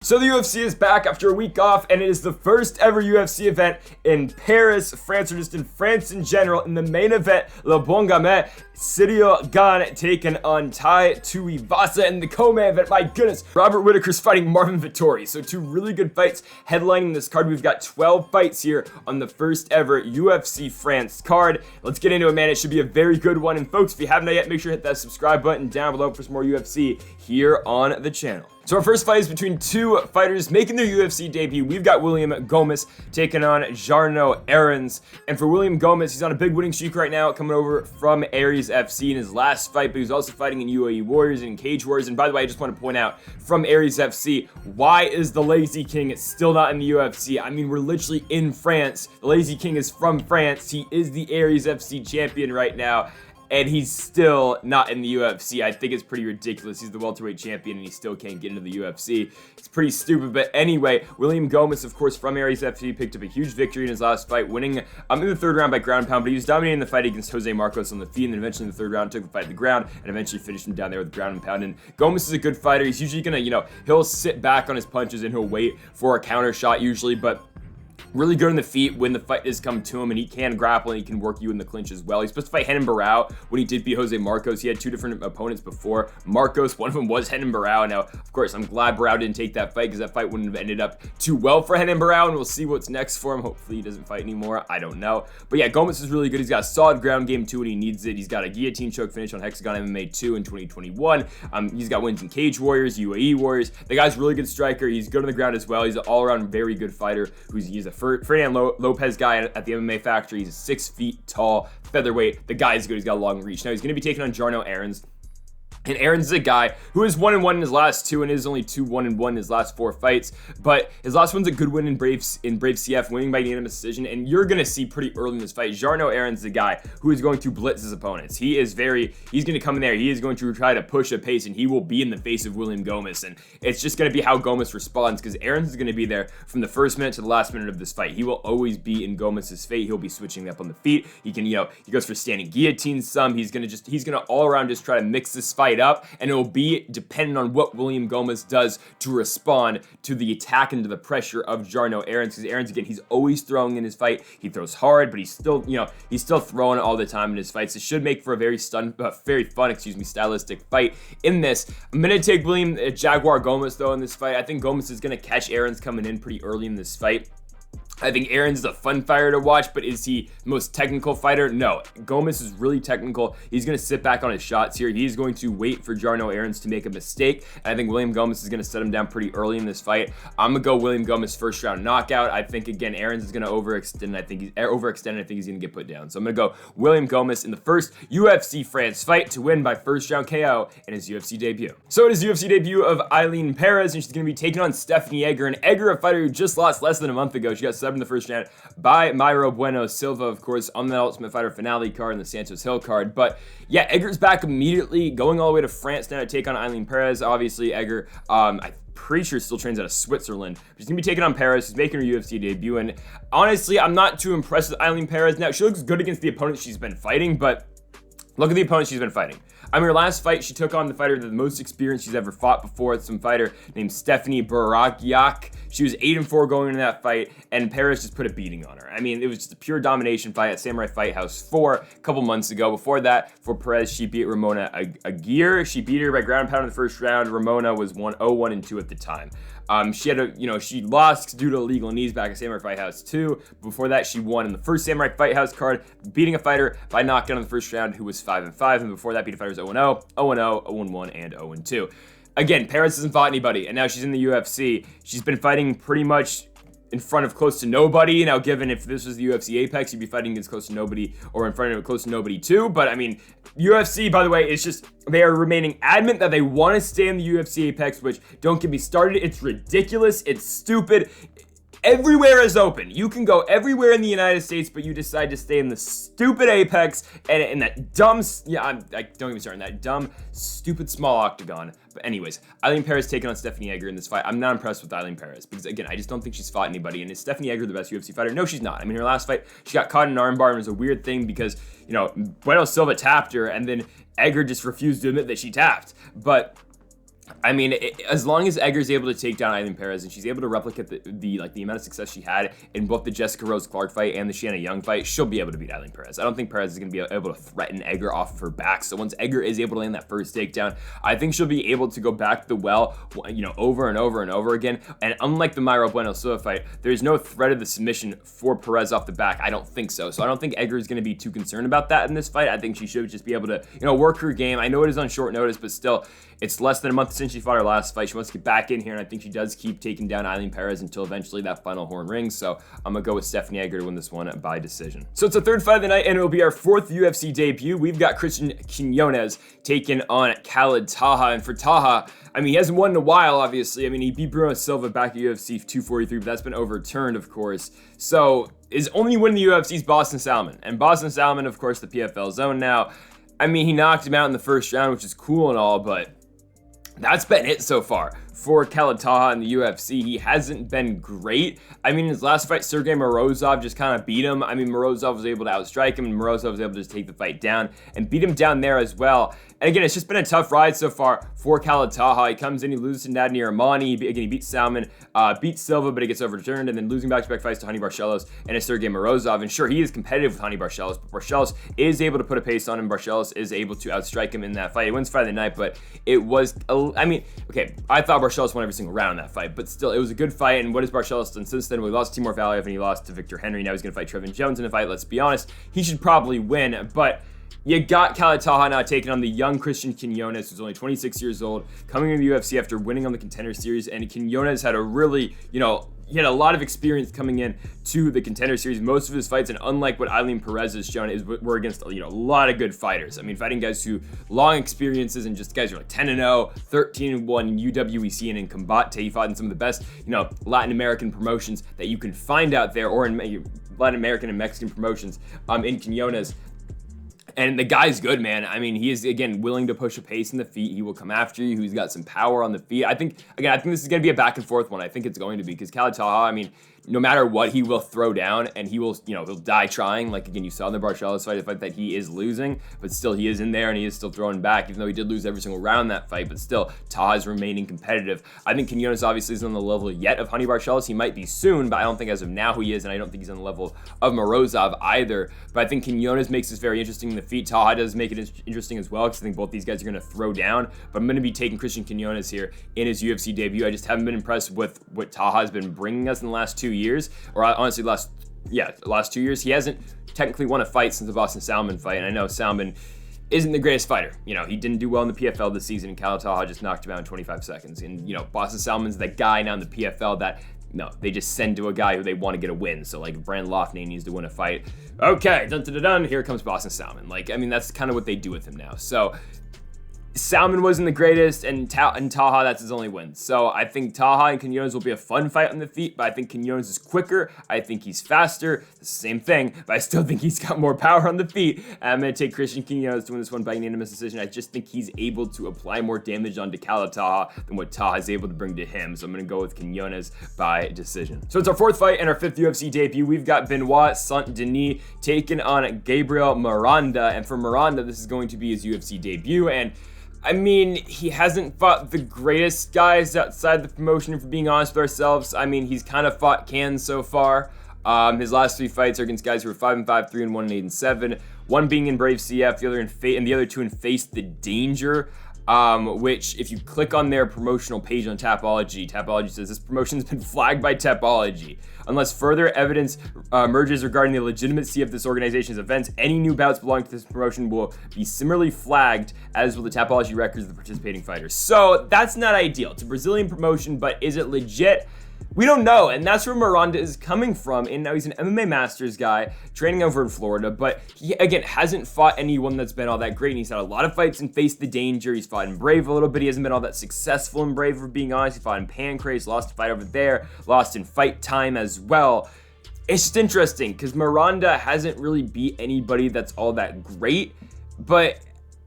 So the UFC is back after a week off, and it is the first ever UFC event in Paris, France, or just in France in general. In the main event, Le Bon Gamin, Cyril Gane taking on Tuivasa. In the co-main event, my goodness, Robert Whittaker's fighting Marvin Vettori. So two really good fights headlining this card. We've got 12 fights here on the first ever UFC France card. Let's get into it, man. It should be a very good one. And folks, if you haven't yet, make sure to hit that subscribe button down below for some more UFC here on the channel. So our first fight is between two fighters making their UFC debut. We've got William Gomis taking on Jourdain Errens. And for William Gomis, he's on a big winning streak right now, coming over from Aries FC in his last fight, but he was also fighting in UAE Warriors and Cage Warriors. And by the way, I just want to point out, from Aries FC, why is the Lazy King still not in the UFC? I mean, we're literally in France. The Lazy King is from France. He is the Aries FC champion right now, and he's still not in the UFC. I think it's pretty ridiculous. He's the welterweight champion and he still can't get into the UFC. It's pretty stupid. But anyway, William Gomis, of course, from Aries FC, picked up a huge victory in his last fight, winning in the third round by ground pound. But he was dominating the fight against Jose Marcos on the feet, and then eventually in the third round took the fight to the ground and eventually finished him down there with ground and pound. And Gomis is a good fighter. He's usually gonna, he'll sit back on his punches and he'll wait for a counter shot usually, but really good on the feet when the fight does come to him, and he can grapple and he can work you in the clinch as well. He's supposed to fight Renan Barão when he did beat Jose Marcos. He had two different opponents before Marcos. One of them was Renan Barão. Now, of course, I'm glad Barão didn't take that fight because that fight wouldn't have ended up too well for Renan Barão, and we'll see what's next for him. Hopefully he doesn't fight anymore. I don't know. But yeah, Gomis is really good. He's got a solid ground game too when he needs it. He's got a guillotine choke finish on Hexagon MMA 2 in 2021. He's got wins in Cage Warriors, UAE Warriors. The guy's a really good striker. He's good on the ground as well. He's an all-around very good fighter. He's a Ferdinand Lopez guy at the MMA Factory. He's 6 feet tall, featherweight. The guy's good. He's got a long reach. Now he's going to be taking on Jourdain Errens. And Errens is a guy who is 1-1 in his last two and is only 2-1-1 in his last 4 fights. But his last one's a good win in Brave CF, winning by unanimous decision. And you're going to see pretty early in this fight, Jourdain Errens is a guy who is going to blitz his opponents. He's going to come in there. He is going to try to push a pace, and he will be in the face of William Gomis. And it's just going to be how Gomis responds, because Errens is going to be there from the first minute to the last minute of this fight. He will always be in Gomis's fate. He'll be switching up on the feet. He can, he goes for standing guillotines some. He's going to all around just try to mix this fight up, and it will be dependent on what William Gomis does to respond to the attack and to the pressure of Jourdain Errens, because Errens, again, he's always throwing in his fight. He throws hard, but he's still, he's still throwing all the time in his fights. It should make for a very fun, stylistic fight in this. I'm going to take William Jaguar Gomis, though, in this fight. I think Gomis is going to catch Errens coming in pretty early in this fight. I think Errens is a fun fighter to watch, but is he the most technical fighter? No. Gomis is really technical. He's going to sit back on his shots here. He's going to wait for Jourdain Errens to make a mistake, and I think William Gomis is going to set him down pretty early in this fight. I'm going to go William Gomis first round knockout. I think, again, Errens is going to overextend. I think he's going to get put down. So I'm going to go William Gomis in the first UFC France fight to win by first round KO in his UFC debut. So it is UFC debut of Eileen Perez, and she's going to be taking on Stephanie Egger. And Egger, a fighter who just lost less than a month ago. She got in the first round by Mayra Bueno Silva, of course, on the Ultimate Fighter finale card and the Santos Hill card. But yeah, Egger's back immediately, going all the way to France now to take on Eileen Perez. Obviously, Egger, I'm pretty sure still trains out of Switzerland. She's gonna be taking on Perez. She's making her UFC debut, and honestly, I'm not too impressed with Eileen Perez. Now, she looks good against the opponents she's been fighting, but look at the opponents she's been fighting. I mean, her last fight, she took on the fighter the most experience she's ever fought before. It's some fighter named Stephanie Baragiak. She was 8-4 going into that fight, and Perez just put a beating on her. I mean, it was just a pure domination fight at Samurai Fight House 4 a couple months ago. Before that, for Perez, she beat Ramona Aguirre. She beat her by ground and pound in the first round. Ramona was 0-1-2 at the time. She lost due to illegal knees back at Samurai Fight House 2. Before that, she won in the first Samurai Fight House card, beating a fighter by knockout in the first round who was 5-5, and before that, beat a fighter who was 0-0, 0-0, 0-1, and 0-2. Again, Perez hasn't fought anybody, and now she's in the UFC. She's been fighting pretty much in front of close to nobody. Now, given if this was the UFC Apex, you'd be fighting against close to nobody or in front of close to nobody too. But I mean, UFC, by the way, it's just, they are remaining adamant that they want to stay in the UFC Apex, which, don't get me started, it's ridiculous, it's stupid. Everywhere is open. You can go everywhere in the United States, but you decide to stay in the stupid Apex and in that dumb, don't get me started, in that dumb, stupid small octagon. But anyways, Eileen Perez taking on Stephanie Egger in this fight. I'm not impressed with Eileen Perez because, again, I just don't think she's fought anybody. And is Stephanie Egger the best UFC fighter? No, she's not. I mean, her last fight, she got caught in an armbar, and it was a weird thing because, Bueno Silva tapped her, and then Egger just refused to admit that she tapped. But I mean, as long as Egger's able to take down Eileen Perez and she's able to replicate the amount of success she had in both the Jessica Rose Clark fight and the Shanna Young fight, she'll be able to beat Eileen Perez. I don't think Perez is going to be able to threaten Egger off of her back. So once Egger is able to land that first takedown, I think she'll be able to go back to the well, over and over and over again. And unlike the Mayra Bueno Silva fight, there's no threat of the submission for Perez off the back. I don't think so. So I don't think Egger is going to be too concerned about that in this fight. I think she should just be able to, work her game. I know it is on short notice, but still, it's less than a month since she fought her last fight. She wants to get back in here, and I think she does keep taking down Eileen Perez until eventually that final horn rings. So I'm going to go with Stephanie Egger to win this one by decision. So it's the third fight of the night, and it will be our fourth UFC debut. We've got Christian Quinonez taking on Khalid Taha. And for Taha, I mean, he hasn't won in a while, obviously. I mean, he beat Bruno Silva back at UFC 243, but that's been overturned, of course. So his only win in the UFC is Boston Salmon. And Boston Salmon, of course, the PFL zone now. I mean, he knocked him out in the first round, which is cool and all, but that's been it so far for Khalid Taha in the UFC. He hasn't been great. I mean, his last fight, Sergey Morozov just kind of beat him. I mean, Morozov was able to outstrike him, and Morozov was able to just take the fight down and beat him down there as well. And again, it's just been a tough ride so far for Khalid Taha. He comes in, he loses to Nadni Armani. Again, he beats Salmon, beats Silva, but it gets overturned, and then losing back-to-back fights to Honey Barcelos and a Sergey Morozov. And sure, he is competitive with Honey Barcelos, but Barcelos is able to put a pace on him. Barcelos is able to outstrike him in that fight. He wins fight of the night, but it was, I thought Barcelos won every single round in that fight, but still, it was a good fight. And what has Barcelos done since then? We lost to Timur Valiev, and he lost to Victor Henry. Now he's going to fight Trevin Jones in a fight. Let's be honest, he should probably win, but you got Khalid Taha now taking on the young Christian Quinonez, who's only 26 years old, coming into the UFC after winning on the Contender Series. And Quinonez had a really, he had a lot of experience coming in to the Contender Series. Most of his fights, and unlike what Eileen Perez has shown, were against a lot of good fighters. I mean, fighting guys who long experiences and just guys who are like 10-0, 13-1 in UWEC and in Combate. He fought in some of the best, Latin American promotions that you can find out there, or in Latin American and Mexican promotions. In Quinonez. And the guy's good, man. I mean, he is, again, willing to push a pace in the feet. He will come after you. He's got some power on the feet. I think this is going to be a back and forth one. I think it's going to be, because Khalid Taha, I mean, no matter what, he will throw down, and he will, he'll die trying. Like, again, you saw in the Barcelos fight, a fight that he is losing, but still he is in there and he is still throwing back, even though he did lose every single round in that fight, but still, Taha is remaining competitive. I think Quinonez obviously isn't on the level yet of Honey Barcelos. He might be soon, but I don't think as of now he is, and I don't think he's on the level of Morozov either. But I think Quinonez makes this very interesting in the feet. Taha does make it interesting as well, because I think both these guys are going to throw down, but I'm going to be taking Christian Quinonez here in his UFC debut. I just haven't been impressed with what Taha has been bringing us in the last 2 years, or honestly, last 2 years. He hasn't technically won a fight since the Boston Salmon fight, and I know Salmon isn't the greatest fighter. He didn't do well in the PFL this season, and Khalid Taha just knocked him out in 25 seconds. And, Boston Salmon's that guy now in the PFL that, they just send to a guy who they want to get a win. So, like, Brand Loughnane needs to win a fight. Okay, dun, here comes Boston Salmon. That's kind of what they do with him now. So, Salmon wasn't the greatest, and Taha, that's his only win. So I think Taha and Quinonez will be a fun fight on the feet, but I think Quinonez is quicker. I think he's faster. It's the same thing, but I still think he's got more power on the feet. And I'm going to take Christian Quinonez to win this one by unanimous decision. I just think he's able to apply more damage onto Khalid Taha than what Taha is able to bring to him. So I'm going to go with Quinonez by decision. So it's our fourth fight and our fifth UFC debut. We've got Benoit Saint-Denis taking on Gabriel Miranda. And for Miranda, this is going to be his UFC debut. And I mean, he hasn't fought the greatest guys outside the promotion, if we're being honest with ourselves. I mean, he's kind of fought cans so far. His last 3 fights are against guys who are 5-5, 3-1, and 8-7. One being in Brave CF, the other and the other two in Face the Danger. Which, if you click on their promotional page on Tapology says this promotion's been flagged by Tapology. Unless further evidence emerges regarding the legitimacy of this organization's events, any new bouts belonging to this promotion will be similarly flagged, as will the Tapology records of the participating fighters. So that's not ideal. It's a Brazilian promotion, but is it legit? We don't know, and that's where Miranda is coming from. And now he's an MMA Masters guy training over in Florida, but he, again, hasn't fought anyone that's been all that great. And he's had a lot of fights and Face the Danger. He's fought in Brave a little bit. He hasn't been all that successful in Brave, for being honest. He fought in Pancrase, lost a fight over there, lost in Fight Time as well. It's just interesting because Miranda hasn't really beat anybody that's all that great, but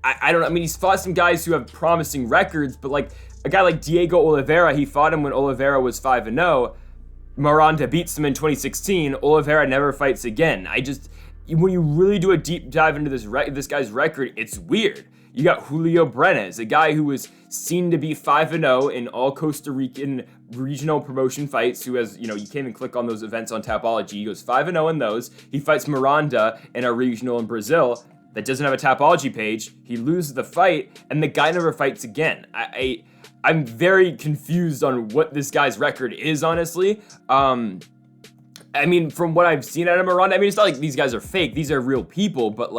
I don't know. I mean, he's fought some guys who have promising records, but like a guy like Diego Oliveira, he fought him when Oliveira was 5-0. Miranda beats him in 2016. Oliveira never fights again. When you really do a deep dive into this guy's record, it's weird. you got Julio Brenes, a guy who was seen to be 5-0 in all Costa Rican regional promotion fights, who has, you can't even click on those events on Tapology. He goes 5-0 in those. He fights Miranda in a regional in Brazil that doesn't have a Tapology page. He loses the fight, and the guy never fights again. I'm very confused on what this guy's record is, honestly. From what I've seen out of Miranda, it's not like these guys are fake. These are real people, but,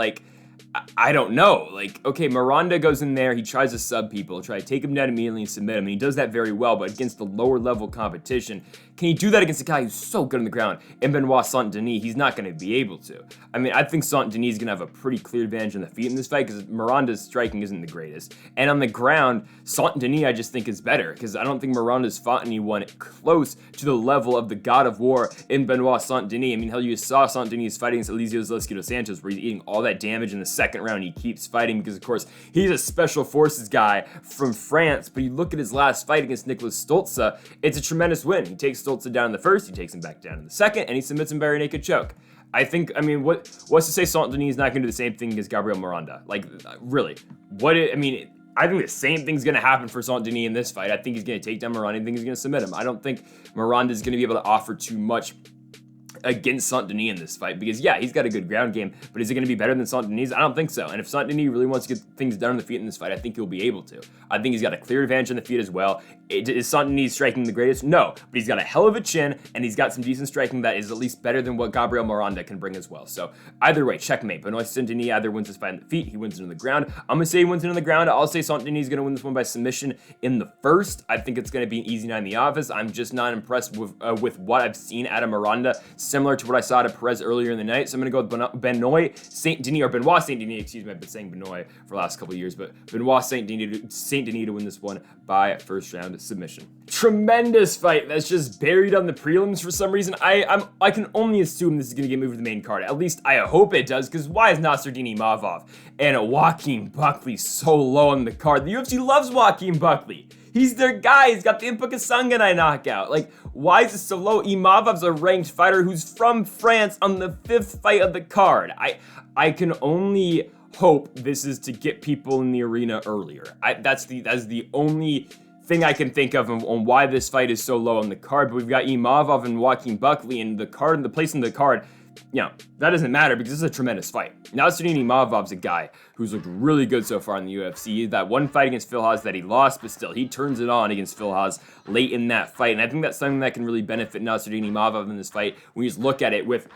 I don't know. Okay, Miranda goes in there, he tries to sub people, try to take him down immediately and submit him, and he does that very well, but against the lower level competition, can he do that against a guy who's so good on the ground? And Benoit Saint-Denis, he's not going to be able to. I think Saint-Denis is going to have a pretty clear advantage on the feet in this fight, because Miranda's striking isn't the greatest. And on the ground, Saint-Denis I just think is better, because I don't think Miranda's fought anyone close to the level of the God of War in Benoit Saint-Denis. Hell, you saw Saint-Denis fighting against Eliseo Zaleski dos Santos, where he's eating all that damage in the second round. He keeps fighting because, of course, he's a special forces guy from France, but you look at his last fight against Nicolas Stoltzfus, it's a tremendous win. He takes Stoltzfus down in the first, he takes him back down in the second, and he submits him by a naked choke. What's to say Saint-Denis is not going to do the same thing as Gabriel Miranda? Really? I think the same thing's going to happen for Saint-Denis in this fight. I think he's going to take down Miranda. I think he's going to submit him. I don't think Miranda's going to be able to offer too much against Saint-Denis in this fight, because he's got a good ground game, but is it going to be better than Saint-Denis? I don't think so. And if Saint-Denis really wants to get things done on the feet in this fight, I think he'll be able to. I think he's got a clear advantage on the feet as well. Is Saint-Denis striking the greatest? No, but he's got a hell of a chin, and he's got some decent striking that is at least better than what Gabriel Miranda can bring as well. So either way, checkmate. Benoit Saint-Denis either wins this fight on the feet, he wins it on the ground. I'm going to say he wins it on the ground. I'll say Saint-Denis is going to win this one by submission in the first. I think it's going to be an easy night in the office. I'm just not impressed with what I've seen out of Miranda, similar to what I saw out of Perez earlier in the night. So I'm going to go with Benoit Saint-Denis, I've been saying Benoit for the last couple of years, but Benoit Saint-Denis to win this one by first round submission. Tremendous fight that's just buried on the prelims for some reason. I can only assume this is going to get moved to the main card. At least I hope it does, because why is Nasruddin Imavov and Joaquin Buckley so low on the card? The UFC loves Joaquin Buckley. He's their guy. He's got the Impuka Sanganai knockout. Why is this so low? Imavov's a ranked fighter who's from France on the 5th fight of the card. I can only hope this is to get people in the arena earlier. That's the only thing I can think of on why this fight is so low on the card. But we've got Imavov and Joaquin Buckley, and the place in the card, that doesn't matter because this is a tremendous fight. Nasruddin Imavov's a guy who's looked really good so far in the UFC. That one fight against Phil Haas that he lost, but still, he turns it on against Phil Haas late in that fight. And I think that's something that can really benefit Nasruddin Imavov in this fight when you just look at it with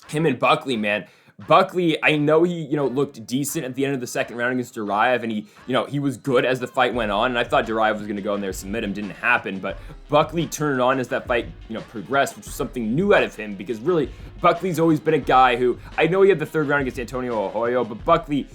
him and Buckley, man. Buckley, I know he, looked decent at the end of the second round against Duraev, and he was good as the fight went on, and I thought Duraev was going to go in there and submit him. Didn't happen, but Buckley turned it on as that fight, progressed, which was something new out of him, because really, Buckley's always been a guy who, I know he had the third round against Antonio Arroyo, but Buckley,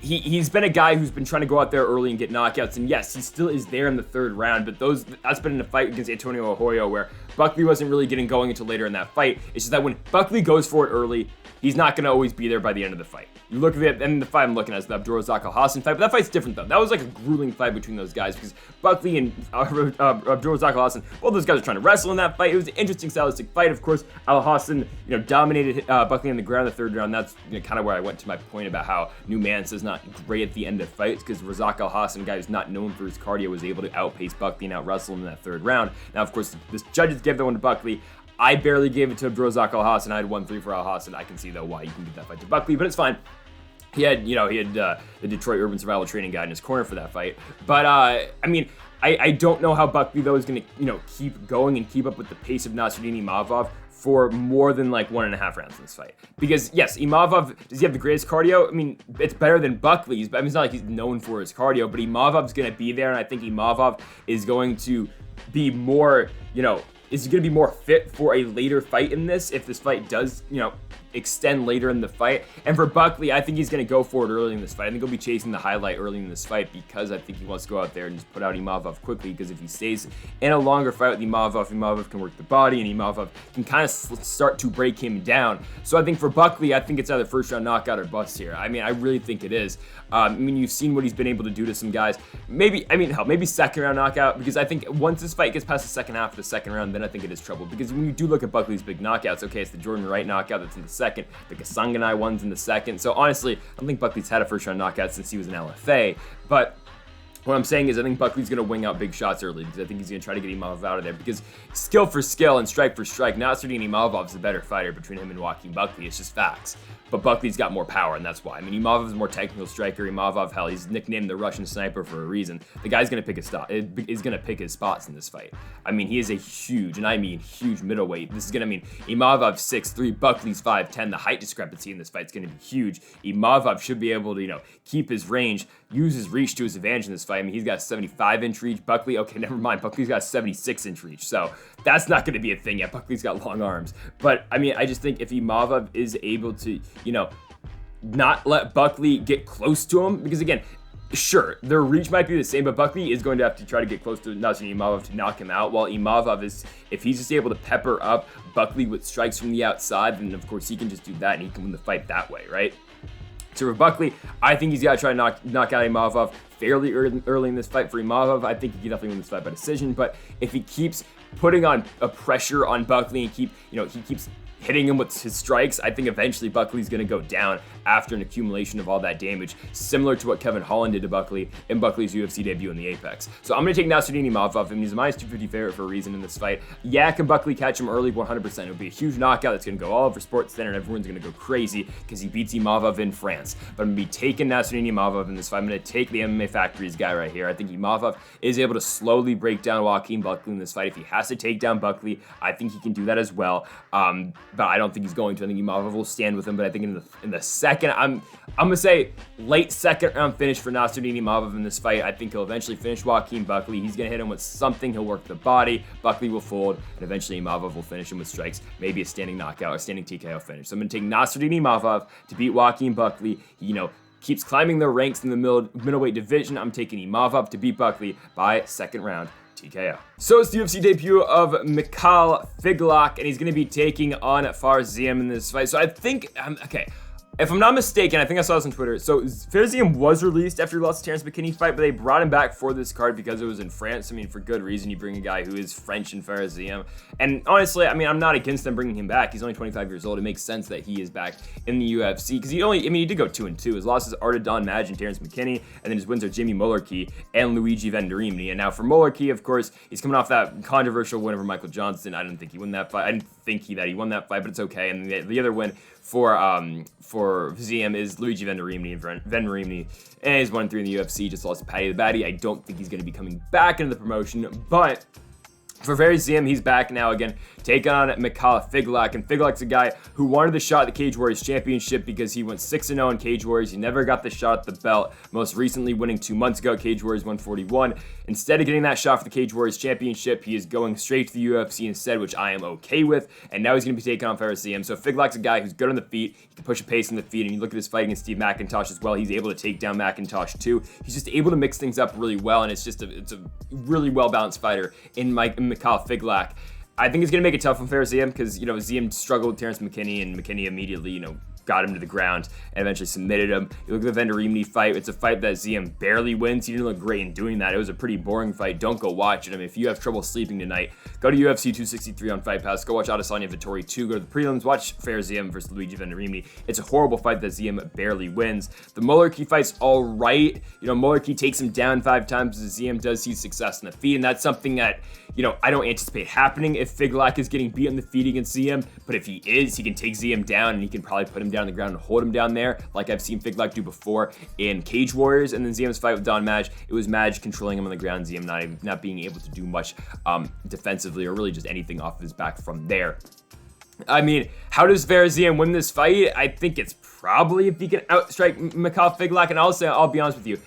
he's been a guy who's been trying to go out there early and get knockouts, and yes, he still is there in the third round, but that's been in a fight against Antonio Arroyo where Buckley wasn't really getting going until later in that fight. It's just that when Buckley goes for it early, he's not going to always be there by the end of the fight. You look at the end of the fight I'm looking at is the Abdulrazak Al-Hassan fight, but that fight's different though. That was like a grueling fight between those guys because Buckley and Abdulrazak Al-Hassan, both those guys were trying to wrestle in that fight. It was an interesting stylistic fight. Of course, Al-Hassan, dominated Buckley in the ground in the third round. That's kind of where I went to my point about how Numance's not great at the end of fights because Razak Al-Hassan, a guy who's not known for his cardio, was able to outpace Buckley and out-wrestle him in that third round. Now, of course, the judges gave that one to Buckley. I barely gave it to Abdulrazak Al-Hassan. I had 1-3 for Al-Hassan. I can see, though, why you can give that fight to Buckley, but it's fine. He had the Detroit Urban Survival Training guy in his corner for that fight. But, I don't know how Buckley, though, is going to, keep going and keep up with the pace of Nasruddin Imavov for more than, 1.5 rounds in this fight. Because, yes, Imavov, does he have the greatest cardio? It's better than Buckley's, but it's not like he's known for his cardio, but Imavov's going to be there, and I think Imavov is going to be more, is he going to be more fit for a later fight in this if this fight does, extend later in the fight? And for Buckley, I think he's going to go for it early in this fight. I think he'll be chasing the highlight early in this fight because I think he wants to go out there and just put out Imavov quickly, because if he stays in a longer fight with Imavov can work the body, and Imavov can kind of start to break him down. So I think for Buckley, I think it's either first round knockout or bust here. I really think it is. You've seen what he's been able to do to some guys. Maybe second round knockout, because I think once this fight gets past the second half of second round, then I think it is trouble. Because when you do look at Buckley's big knockouts, okay, it's the Jourdain Wright knockout that's in the second, the Kasanganai one's in the second. So honestly, I don't think Buckley's had a first round knockout since he was an LFA, but what I'm saying is I think Buckley's going to wing out big shots early because I think he's going to try to get Imavov out of there because skill for skill and strike for strike, Nasruddin Imavov's the better fighter between him and Joaquin Buckley. It's just facts. But Buckley's got more power, and that's why. I mean, Imavov's a more technical striker. Imavov, hell, he's nicknamed the Russian sniper for a reason. The guy's going to pick his spots in this fight. I mean, he is a huge, and I mean huge middleweight. This is going to mean Imavov's 6'3", Buckley's 5'10". The height discrepancy in this fight is going to be huge. Imavov should be able to, keep his range, use his reach to his advantage in this fight. I mean, he's got 75-inch reach. Buckley, okay, never mind. Buckley's got 76-inch reach, so that's not going to be a thing yet. Buckley's got long arms. But, I mean, I just think if Imavov is able to, not let Buckley get close to him, because, again, sure, their reach might be the same, but Buckley is going to have to try to get close to Nasruddin Imavov to knock him out, while Imavov is, if he's just able to pepper up Buckley with strikes from the outside, then, of course, he can just do that, and he can win the fight that way, right? So for Buckley, I think he's got to try to knock out Imavov fairly early in this fight. For Imavov, I think he can definitely win this fight by decision. But if he keeps putting on a pressure on Buckley and he keeps hitting him with his strikes, I think eventually Buckley's going to go down after an accumulation of all that damage, similar to what Kevin Holland did to Buckley in Buckley's UFC debut in the Apex. So I'm going to take Nasruddin Imavov, and he's a minus 250 favorite for a reason in this fight. Yeah, can Buckley catch him early? 100%. It would be a huge knockout that's going to go all over Sports Center, and everyone's going to go crazy because he beats Imavov in France. But I'm going to be taking Nasruddin Imavov in this fight. I'm going to take the MMA Factory's guy right here. I think Imavov is able to slowly break down Joaquin Buckley in this fight. If he has to take down Buckley, I think he can do that as well. But I don't think he's going to. I think Imavov will stand with him, but I think in the second, I'm going to say late second round finish for Nasruddin Imavov in this fight. I think he'll eventually finish Joaquin Buckley. He's going to hit him with something. He'll work the body. Buckley will fold, and eventually Imavov will finish him with strikes, maybe a standing knockout or standing TKO finish. So I'm going to take Nasruddin Imavov to beat Joaquin Buckley. Keeps climbing the ranks in the middleweight division. I'm taking Imavov to beat Buckley by second round TKO. So it's the UFC debut of Mikhail Figlak, and he's going to be taking on Ziam in this fight. So I think, okay, if I'm not mistaken, I think I saw this on Twitter. So Ziam was released after he lost the Terrence McKinney fight, but they brought him back for this card because it was in France. I mean, for good reason. You bring a guy who is French and Ziam. And honestly, I mean, I'm not against them bringing him back. He's only 25 years old. It makes sense that he is back in the UFC because he did go 2-2. His losses are to Don Madge and Terrence McKinney, and then his wins are Jimmy Mullarkey and Luigi Venturini. And now for Mullarkey, of course, he's coming off that controversial win over Michael Johnson. I didn't think he won that fight. I didn't think that he won that fight, but it's okay. And the other win for Ziam is Luigi Venturini, and Venturini is 1-3 in the UFC, just lost to Paddy the Batty. I don't think he's going to be coming back into the promotion, but for Ziam, he's back now again, taking on Mikhail Figlak, and Figlak's a guy who wanted the shot at the Cage Warriors Championship because he went 6-0 in Cage Warriors. He never got the shot at the belt, most recently winning 2 months ago, Cage Warriors 141. Instead of getting that shot for the Cage Warriors Championship, he is going straight to the UFC instead, which I am okay with, and now he's going to be taking on Ziam. So Figlak's a guy who's good on the feet, he can push a pace on the feet, and you look at his fight against Steve McIntosh as well, he's able to take down McIntosh too. He's just able to mix things up really well, and it's a really well-balanced fighter in Mikhail Figlak. I think it's going to make it tough on Ziam because, Ziam struggled with Terrence McKinney, and McKinney immediately, got him to the ground and eventually submitted him. You look at the Venturini fight, it's a fight that Ziam barely wins. He didn't look great in doing that. It was a pretty boring fight. Don't go watch it. I mean, if you have trouble sleeping tonight, go to UFC 263 on Fight Pass. Go watch Adesanya Vettori 2. Go to the prelims. Watch Ziam versus Luigi Venturini. It's a horrible fight that Ziam barely wins. The Mullarkey fight's all right. Mullarkey takes him down 5 times as Ziam does see success in the feet, and that's something that, I don't anticipate happening if Figlak is getting beat on the feet against Ziam, but if he is, he can take Ziam down, and he can probably put him down on the ground and hold him down there, like I've seen Figlak do before in Cage Warriors. And then Ziam's fight with Don Madge, it was Madge controlling him on the ground, Ziam not being able to do much defensively or really just anything off of his back from there. I mean, how does Ziam win this fight? I think it's probably if he can outstrike Mikhail Figlak, and I'll be honest with you,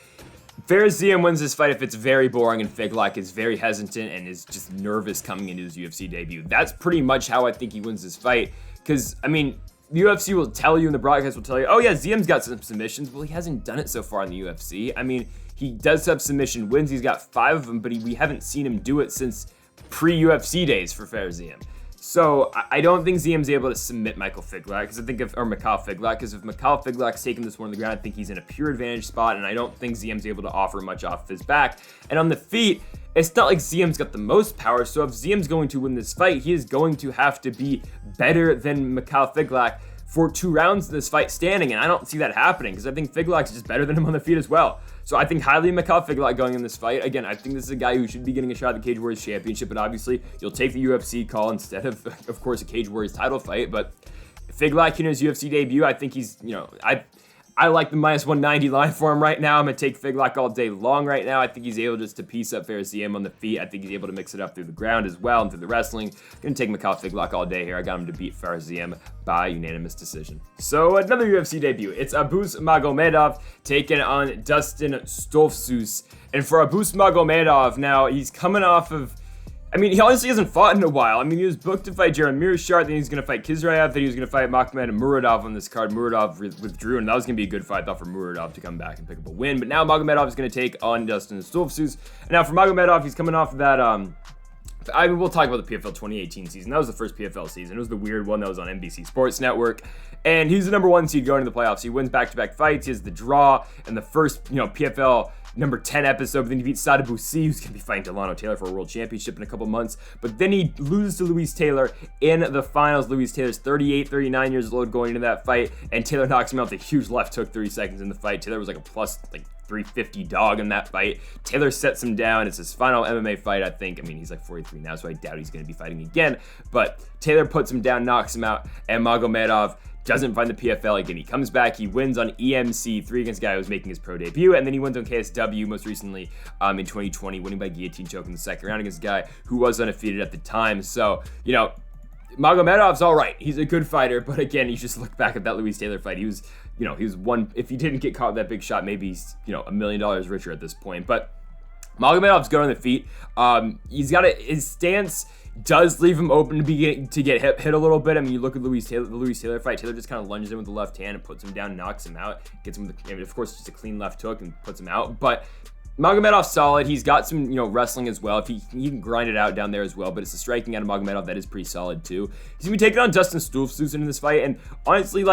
Ziam wins this fight if it's very boring and Figlak is very hesitant and is just nervous coming into his UFC debut. That's pretty much how I think he wins this fight, because, I mean, the UFC will tell you and the broadcast will tell you, oh yeah, Ziam's got some submissions. Well, he hasn't done it so far in the UFC. I mean, he does have submission wins. He's got 5 of them, but we haven't seen him do it since pre-UFC days for Ziam. So I don't think Ziam's able to submit Mikhail Figlak because if Mikhail Figlak's taking this one on the ground, I think he's in a pure advantage spot, and I don't think Ziam's able to offer much off his back. And on the feet, it's not like Ziam's got the most power, so if Ziam's going to win this fight, he is going to have to be better than Mikhail Figlak for 2 rounds in this fight standing, and I don't see that happening because I think Figlak's just better than him on the feet as well. So I think highly Mikhail Figlak going in this fight. Again, I think this is a guy who should be getting a shot at the Cage Warriors Championship, but obviously you'll take the UFC call instead of course, a Cage Warriors title fight. But Figlak in his UFC debut, I think he's, I like the minus 190 line for him right now. I'm going to take Figlak all day long right now. I think he's able just to piece up Ziam on the feet. I think he's able to mix it up through the ground as well and through the wrestling. Going to take Mikhail Figlak all day here. I got him to beat Ziam by unanimous decision. So another UFC debut. It's Abus Magomedov taking on Dustin Stoltzfus. And for Abus Magomedov, now he's coming off of, he honestly hasn't fought in a while. He was booked to fight Jaron Mearshart, then he's going to fight Kizrayev, then he was going to fight Makhmed Muradov on this card. Muradov withdrew, and that was going to be a good fight, I thought, for Muradov to come back and pick up a win. But now Magomedov is going to take on Dustin Stoltzfus. And now for Magomedov, he's coming off of that, we'll talk about the PFL 2018 season. That was the first PFL season. It was the weird one that was on NBC Sports Network. And he's the number 1 seed going into the playoffs. He wins back-to-back fights. He has the draw in the first, PFL number 10 episode, but then he beats Sada Boussi, who's going to be fighting Delano Taylor for a world championship in a couple months. But then he loses to Luis Taylor in the finals. Luis Taylor's 39 years old going into that fight, and Taylor knocks him out with a huge left hook 30 seconds in the fight. Taylor was like a plus 350 dog in that fight. Taylor sets him down. It's his final MMA fight, I think. He's like 43 now, so I doubt he's going to be fighting again. But Taylor puts him down, knocks him out, and Magomedov doesn't find the PFL again. He comes back, he wins on EMC3 against a guy who was making his pro debut, and then he wins on KSW most recently in 2020, winning by guillotine choke in the second round against a guy who was undefeated at the time. So, Magomedov's all right. He's a good fighter, but again, you just look back at that Luis Taylor fight. He was one, if he didn't get caught with that big shot, maybe he's, $1 million richer at this point. But Magomedov's good on the feet. His stance does leave him open to get hit a little bit. You look at the Luis Taylor fight. Taylor just kind of lunges in with the left hand and puts him down, knocks him out, gets him with of course, just a clean left hook and puts him out. But Magomedov's solid. He's got some, wrestling as well. If he can grind it out down there as well, but it's the striking out of Magomedov that is pretty solid too. He's gonna be taking on Dustin Stoltzfus in this fight, and honestly,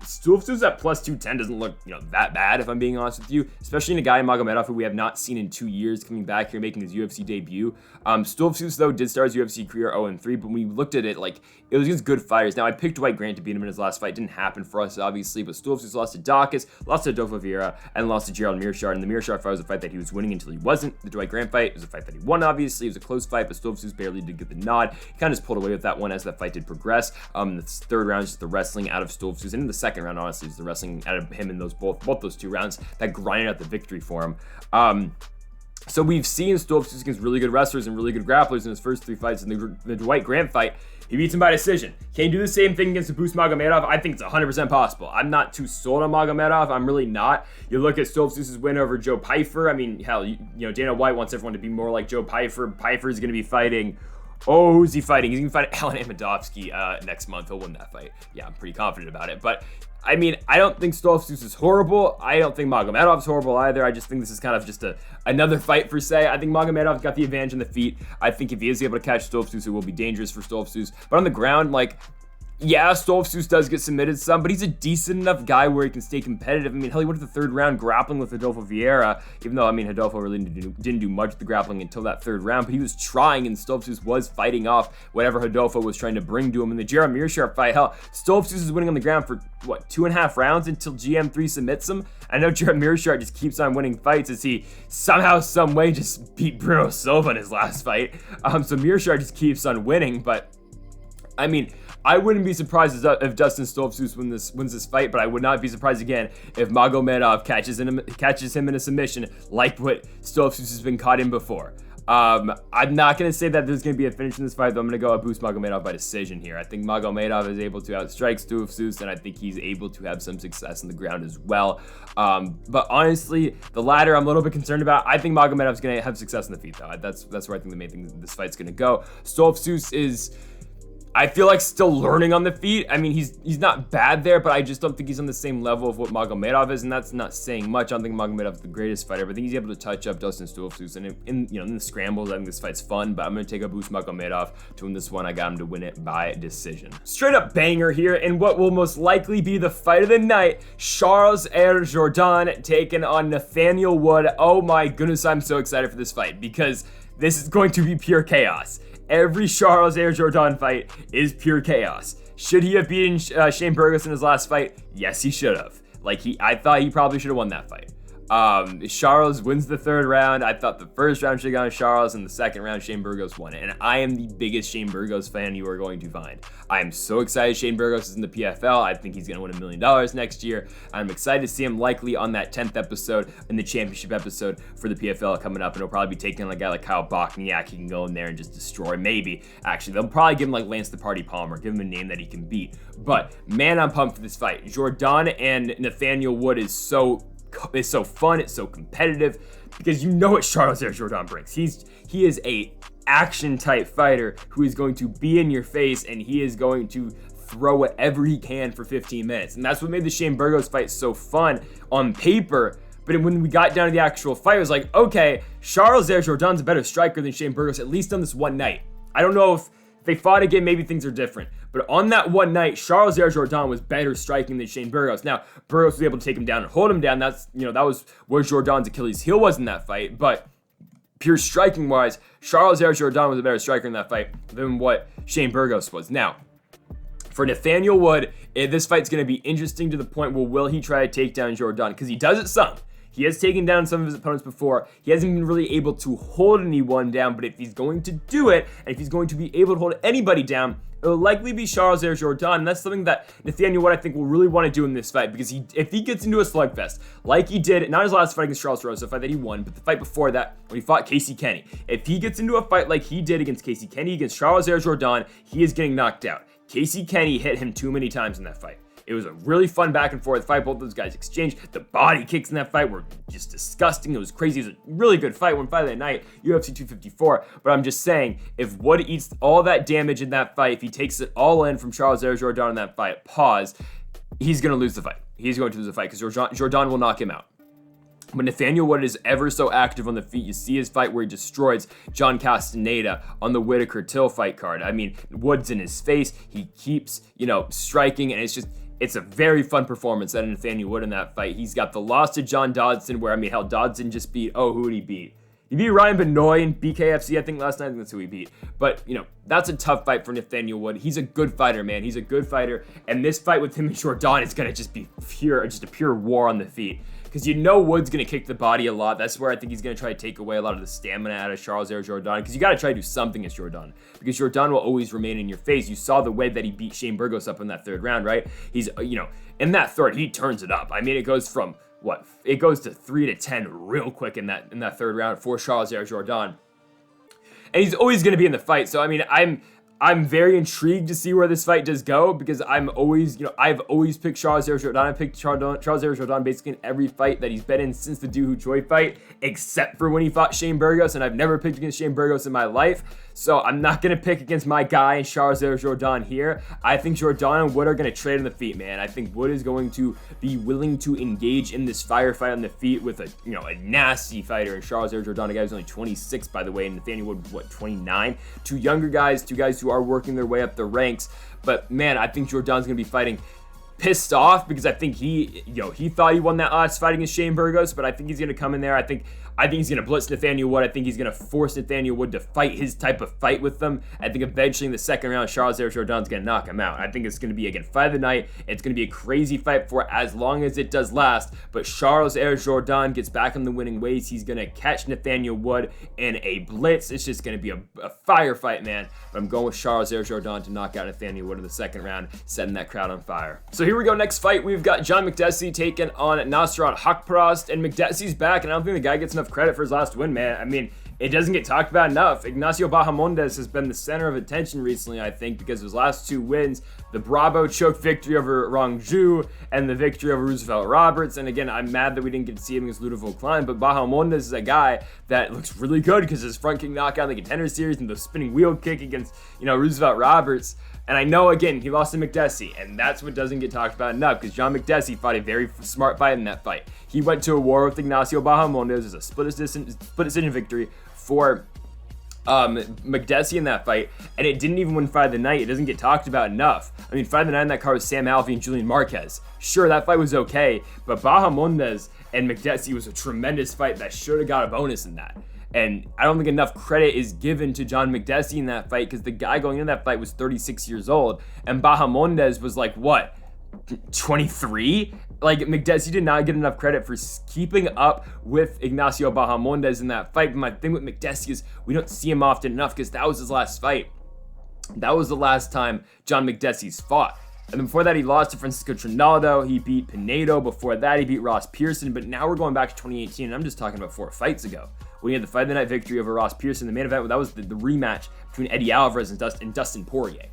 Stoltzfus at plus 210 doesn't look, that bad, if I'm being honest with you, especially in a guy in Magomedov who we have not seen in 2 years coming back here, making his UFC debut. Stoltzfus, though, did start his UFC career 0-3, but when we looked at it, it was against good fighters. Now, I picked Dwight Grant to beat him in his last fight. It didn't happen for us, obviously, but Stoltzfus lost to Dawkins, lost to Adolfo Vieira, and lost to Gerald Mearshart, and the Mearshart fight was a fight that he was winning until he wasn't. The Dwight Grant fight was a fight that he won, obviously. It was a close fight, but Stoltzfus barely did get the nod. He kind of just pulled away with that one as that fight did progress. The third round is just the wrestling out of Stoltzfus, and in the second round, honestly, is the wrestling out of him in both those 2 rounds that grinded out the victory for him. So we've seen Stoltzfus against really good wrestlers and really good grapplers in his first 3 fights. In the Dwight Grant fight, he beats him by decision. Can he do the same thing against Abus Magomedov? I think it's 100% possible. I'm not too sold on Magomedov. I'm really not. You look at Stoltzfus' win over Joe Pyfer. Hell, Dana White wants everyone to be more like Joe Pyfer. Pyfer's going to be fighting... Oh, who's he fighting? He's going to fight Alan Amedovski next month. He'll win that fight. Yeah, I'm pretty confident about it. But, I don't think Stoltzfus is horrible. I don't think Magomedov's horrible either. I just think this is kind of just another fight per se. I think Magomedov's got the advantage on the feet. I think if he is able to catch Stoltzfus, it will be dangerous for Stoltzfus. But on the ground, yeah, Stoltzfus does get submitted some, but he's a decent enough guy where he can stay competitive. Hell, he went to the 3rd round grappling with Adolfo Vieira, even though, Adolfo really didn't do much of the grappling until that 3rd round, but he was trying, and Stoltzfus was fighting off whatever Adolfo was trying to bring to him. In the Jaron Mearshart fight, hell, Stoltzfus is winning on the ground for, 2.5 rounds until GM3 submits him? I know Jaron Mearshart just keeps on winning fights as he somehow, some way just beat Bruno Silva in his last fight. So Mearshart just keeps on winning, but, I wouldn't be surprised if Dustin Stoltzfus wins this fight, but I would not be surprised again if Magomedov catches him in a submission like what Stoltzfus has been caught in before. I'm not going to say that there's going to be a finish in this fight, though. I'm going to go Abus Magomedov by decision here. I think Magomedov is able to outstrike Stoltzfus, and I think he's able to have some success on the ground as well. But honestly, the latter I'm a little bit concerned about. I think Magomedov's going to have success in the feet, though. That's where I think the main thing this fight's going to go. Stoltzfus is... I feel like still learning on the feet. I mean, he's not bad there, but I just don't think he's on the same level of what Magomedov is, and that's not saying much. I don't think Magomedov's the greatest fighter, but I think he's able to touch up Dustin Stoltzfus, and in the scrambles, I think this fight's fun, but I'm going to take a boost Magomedov to win this one. I got him to win it by decision. Straight up banger here, and what will most likely be the fight of the night, Charles Jourdain taking on Nathaniel Wood. Oh my goodness, I'm so excited for this fight, because this is going to be pure chaos. Every Charles Jourdain fight is pure chaos. Should he have beaten Shane Burgos in his last fight? Yes, he should have. I thought he probably should have won that fight. Charles wins the third round. I thought the first round should have gone to Charles, and the second round Shane Burgos won it. And I am the biggest Shane Burgos fan you are going to find. I am so excited Shane Burgos is in the PFL. I think he's going to win $1 million next year. I'm excited to see him likely on that 10th episode in the championship episode for the PFL coming up. And he'll probably be taking a guy like Kyle Bochniak. He can go in there and just destroy. Maybe, actually. They'll probably give him like Lance the Party Palmer. Give him a name that he can beat. But, man, I'm pumped for this fight. Jourdain and Nathaniel Wood is so fun, it's so competitive, because you know what Charles Jourdain brings. He is a action type fighter who is going to be in your face, and he is going to throw whatever he can for 15 minutes. And that's what made the Shane Burgos fight so fun on paper. But when we got down to the actual fight, it was like, okay, Charles Jourdain's a better striker than Shane Burgos, at least on this one night. I don't know if they fought again, maybe things are different. But on that one night, Charles Jourdain was better striking than Shane Burgos. Now, Burgos was able to take him down and hold him down. That was where Jourdain's Achilles heel was in that fight. But pure striking wise, Charles Jourdain was a better striker in that fight than what Shane Burgos was. Now, for Nathaniel Wood, this fight's going to be interesting to the point where will he try to take down Jourdain? Because he does it some. He has taken down some of his opponents before. He hasn't been really able to hold anyone down, but if he's going to do it, and if he's going to be able to hold anybody down, it will likely be Charles Jourdain, and that's something that Nathaniel Wood, I think, will really want to do in this fight, because if he gets into a slugfest, like he did, not his last fight against Charles Rosa, the fight that he won, but the fight before that, when he fought Casey Kenny, if he gets into a fight like he did against Casey Kenny, against Charles Jourdain, he is getting knocked out. Casey Kenny hit him too many times in that fight. It was a really fun back and forth fight. Both those guys exchanged. The body kicks in that fight were just disgusting. It was crazy. It was a really good fight. One fight of that night, UFC 254. But I'm just saying, if Wood eats all that damage in that fight, if he takes it all in from Charles Jourdain in that fight, he's going to lose the fight. He's going to lose the fight because Jourdain will knock him out. But Nathaniel Wood is ever so active on the feet. You see his fight where he destroys John Castaneda on the Whittaker-Till fight card. I mean, Wood's in his face. He keeps, striking, and it's a very fun performance out of Nathaniel Wood in that fight. He's got the loss to John Dodson, where, Dodson just beat, who would he beat? He beat Ryan Benoit in BKFC, I think, last night. I think that's who he beat. But, that's a tough fight for Nathaniel Wood. He's a good fighter, man. He's a good fighter. And this fight with him and Jourdain is going to just be a pure war on the feet. Because Wood's going to kick the body a lot. That's where I think he's going to try to take away a lot of the stamina out of Charles Jourdain. Because you got to try to do something against Jourdain. Because Jourdain will always remain in your face. You saw the way that he beat Shane Burgos up in that third round, right? He's, in that third, he turns it up. I mean, it goes from, it goes to 3-10 real quick in that third round for Charles Jourdain. And he's always going to be in the fight. So, I'm very intrigued to see where this fight does go, because I've always picked Charles Jourdain. I picked Charles Jourdain basically in every fight that he's been in since the Doo Ho Choi fight, except for when he fought Shane Burgos, and I've never picked against Shane Burgos in my life. So I'm not going to pick against my guy, Charles Jourdain here. I think Jourdain and Wood are going to trade on the feet, man. I think Wood is going to be willing to engage in this firefight on the feet with a nasty fighter. And Charles Jourdain, a guy who's only 26, by the way, and Nathaniel Wood, 29? Two younger guys, two guys who are working their way up the ranks. But, man, I think Jourdain's going to be fighting pissed off, because I think he thought he won that last fight against Shane Burgos, but I think he's going to come in there. I think he's going to blitz Nathaniel Wood. I think he's going to force Nathaniel Wood to fight his type of fight with them. I think eventually in the second round, Charles Jourdain's going to knock him out. I think it's going to be, again, fight of the night. It's going to be a crazy fight for as long as it does last, but Charles Jourdain gets back on the winning ways. He's going to catch Nathaniel Wood in a blitz. It's just going to be a firefight, man. But I'm going with Charles Jourdain to knock out Nathaniel Wood in the second round, setting that crowd on fire. So here we go. Next fight, we've got John Makdessi taking on Nasrat Haqparast, and Makdessi's back, and I don't think the guy gets enough credit for his last win, man. It doesn't get talked about enough. Ignacio Bahamondes has been the center of attention recently, I think, because of his last two wins, the Bravo choke victory over Rong Zhu and the victory over Roosevelt Roberts. And again, I'm mad that we didn't get to see him against Ludovic Klein, but Bahamondes is a guy that looks really good because his front kick knockout in the Contender Series and the spinning wheel kick against, Roosevelt Roberts. And I know, again, he lost to Makdessi, and that's what doesn't get talked about enough, because John Makdessi fought a very smart fight in that fight. He went to a war with Ignacio Bahamondes as a split decision victory for Magdessi in that fight, and it didn't even win Fight of the Night. It doesn't get talked about enough. I mean, Fight of the Night in that card was Sam Alvey and Julian Marquez. Sure, that fight was okay, but Bahamondes and Magdessi was a tremendous fight that should have got a bonus in that. And I don't think enough credit is given to John Makdessi in that fight, because the guy going into that fight was 36 years old, and Bahamondes was like, what, 23? Like, Makdessi did not get enough credit for keeping up with Ignacio Bahamondes in that fight. But my thing with Makdessi is we don't see him often enough, because that was his last fight. That was the last time John Makdessi's fought. And then before that, he lost to Francisco Trinaldo. He beat Pinedo. Before that, he beat Ross Pearson. But now we're going back to 2018, and I'm just talking about 4 fights ago, when he had the Fight of the Night victory over Ross Pearson. The main event, that was the rematch between Eddie Alvarez and Dustin Poirier.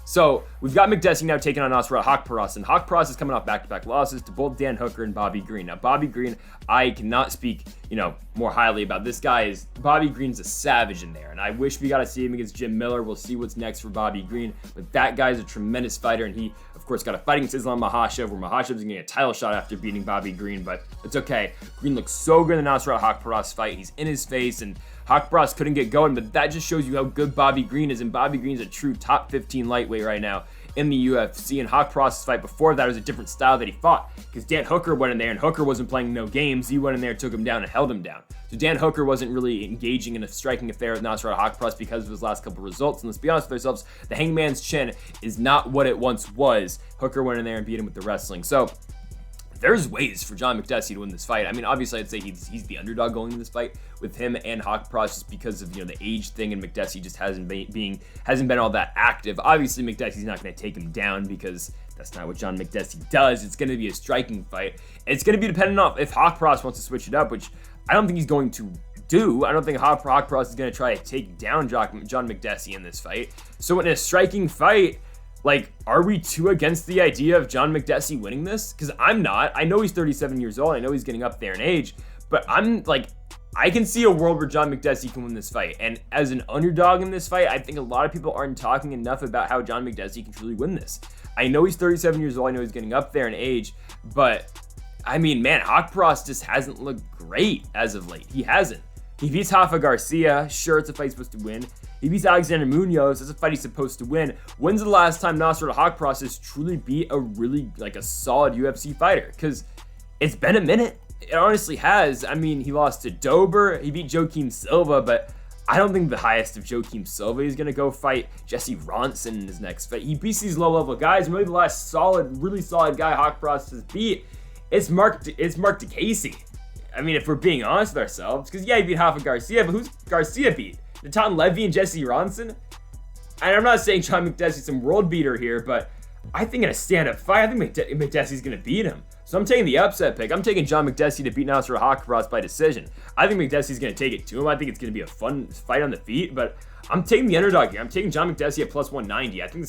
So we've got Makdessi now taking on Nasrat Haqparast, and Haqparast is coming off back-to-back losses to both Dan Hooker and Bobby Green. Now, Bobby Green, I cannot speak, more highly about. This guy Bobby Green's a savage in there, and I wish we got to see him against Jim Miller. We'll see what's next for Bobby Green, but that guy's a tremendous fighter, and he, of course, got a fight against Islam Makhachev, where Makhachev's getting a title shot after beating Bobby Green, but it's okay. Green looks so good in the Nasrat Haqparast fight. He's in his face, and Haqparast couldn't get going, but that just shows you how good Bobby Green is, and Bobby Green's a true top 15 lightweight right now in the UFC. And Haqparast's fight before that was a different style that he fought, because Dan Hooker went in there, and Hooker wasn't playing no games. He went in there, took him down, and held him down. So Dan Hooker wasn't really engaging in a striking affair with Nasrat Haqparast because of his last couple results. And let's be honest with ourselves, the Hangman's Chin is not what it once was. Hooker went in there and beat him with the wrestling. So there's ways for John Makdessi to win this fight. I mean, obviously, I'd say he's the underdog going into this fight with him and Haqparast, just because of the age thing, and Makdessi just hasn't been all that active. Obviously, Makdessi's not going to take him down, because that's not what John Makdessi does. It's going to be a striking fight. It's going to be dependent on if Haqparast wants to switch it up, which I don't think he's going to do. I don't think Haqparast is going to try to take down John Makdessi in this fight. So in a striking fight, like, are we too against the idea of John Makdessi winning this? Because I'm not. I know he's 37 years old. I know he's getting up there in age. But I'm like, I can see a world where John Makdessi can win this fight. And as an underdog in this fight, I think a lot of people aren't talking enough about how John Makdessi can truly win this. I know he's 37 years old. I know he's getting up there in age. But, I mean, man, Haqparast just hasn't looked great as of late. He hasn't. He beats Rafa Garcia. Sure, it's a fight he's supposed to win. He beats Alexander Munoz. It's a fight he's supposed to win. When's the last time Nasrat Haqparast has truly beat a solid UFC fighter? Because it's been a minute. It honestly has. I mean, he lost to Dober. He beat Joaquim Silva, but I don't think the highest of Joaquim Silva is going to go fight Jesse Ronson in his next fight. He beats these low-level guys. Really, the last really solid guy Haqparast has beat, it's Mark DeCasey. I mean, if we're being honest with ourselves, because yeah, he beat Rafa Garcia, but who's Garcia beat? Natan Levy and Jesse Ronson? And I'm not saying John Makdessi's some world beater here, but I think in a stand-up fight, I think Makdessi's going to beat him. So I'm taking the upset pick. I'm taking John Makdessi to beat Nasrat Haqparast by decision. I think Makdessi's going to take it to him. I think it's going to be a fun fight on the feet, but I'm taking the underdog here. I'm taking John Makdessi at plus 190. I think